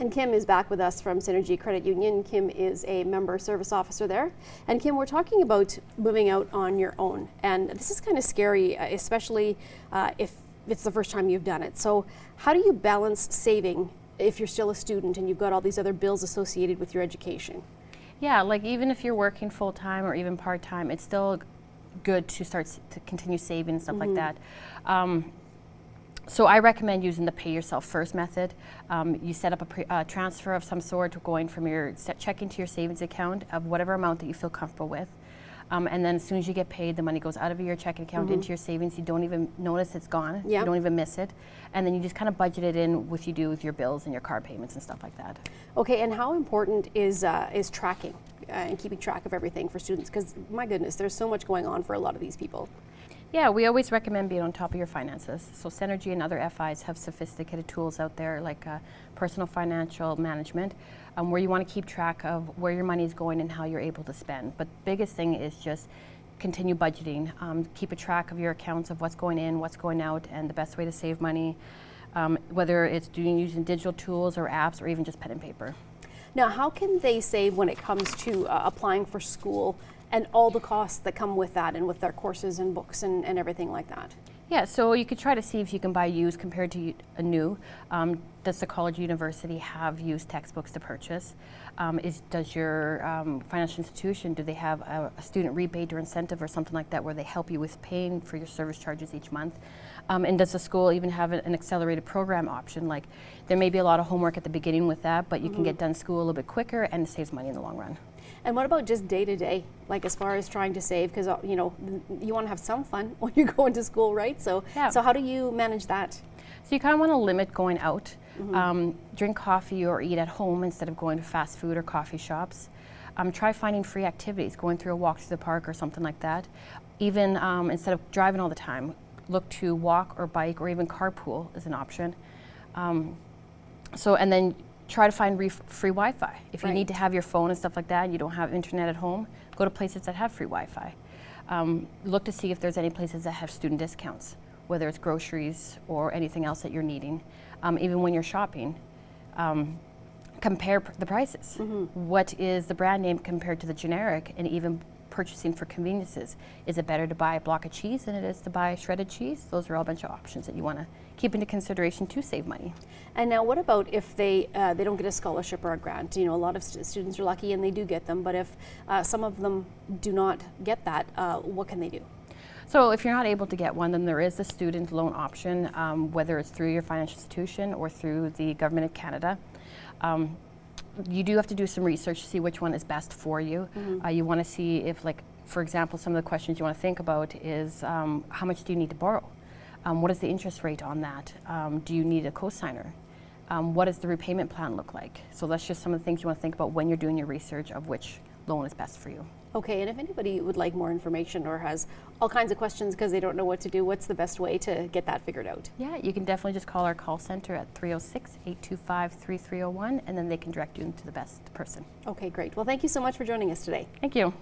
And Kim is back with us from Synergy Credit Union. Kim is a member service officer there. And Kim, we're talking about moving out on your own. And this is kind of scary, especially if it's the first time you've done it. So how do you balance saving if you're still a student and you've got all these other bills associated with your education? Yeah, like even if you're working full-time or even part-time, it's still good to continue saving and stuff like that. So I recommend using the pay yourself first method. You set up a transfer of some sort going from your checking to your savings account of whatever amount that you feel comfortable with. And then as soon as you get paid, the money goes out of your checking account into your savings. You don't even notice it's gone. You don't even miss it. And then you just kind of budget it in with your bills and your car payments and stuff like that. Okay, and how important is tracking and keeping track of everything for students? Because my goodness, there's so much going on for a lot of these people. Yeah, we always recommend being on top of your finances. So Synergy and other FIs have sophisticated tools out there like personal financial management, where you want to keep track of where your money is going and how you're able to spend. But the biggest thing is just continue budgeting. Keep a track of your accounts of what's going in, what's going out, and the best way to save money, whether it's using digital tools or apps or even just pen and paper. Now, how can they save when it comes to applying for school and all the costs that come with that and with their courses and books and everything like that? Yeah, so you could try to see if you can buy used compared to a new. Does the college or university have used textbooks to purchase? Does your financial institution, do they have a student rebate or incentive or something like that where they help you with paying for your service charges each month? And does the school even have an accelerated program option? Like there may be a lot of homework at the beginning with that, but you can get done school a little bit quicker and it saves money in the long run. And what about just day to day, like as far as trying to save? Because you know, you want to have some fun when you're going to school, right? So, so how do you manage that? So you kind of want to limit going out. Drink coffee or eat at home instead of going to fast food or coffee shops. Try finding free activities, going through a walk to the park or something like that. Even instead of driving all the time, look to walk or bike or even carpool is an option. And then try to find free Wi-Fi. If you need to have your phone and stuff like that, and you don't have internet at home, go to places that have free Wi-Fi. Look to see if there's any places that have student discounts, whether it's groceries or anything else that you're needing. Even when you're shopping, compare the prices. What is the brand name compared to the generic, and even purchasing for conveniences. Is it better to buy a block of cheese than it is to buy shredded cheese? Those are all a bunch of options that you want to keep into consideration to save money. And now what about if they don't get a scholarship or a grant? You know, a lot of students are lucky and they do get them, but if some of them do not get that, what can they do? So if you're not able to get one, then there is a student loan option, whether it's through your financial institution or through the Government of Canada. You do have to do some research to see which one is best for you. You want to see if, like, for example, some of the questions you want to think about is how much do you need to borrow? What is the interest rate on that? Do you need a cosigner? What does the repayment plan look like? So that's just some of the things you want to think about when you're doing your research of which loan is best for you. Okay, and if anybody would like more information or has all kinds of questions because they don't know what to do, what's the best way to get that figured out? Yeah, you can definitely just call our call center at 306-825-3301, and then they can direct you into the best person. Okay, great. Well, thank you so much for joining us today. Thank you.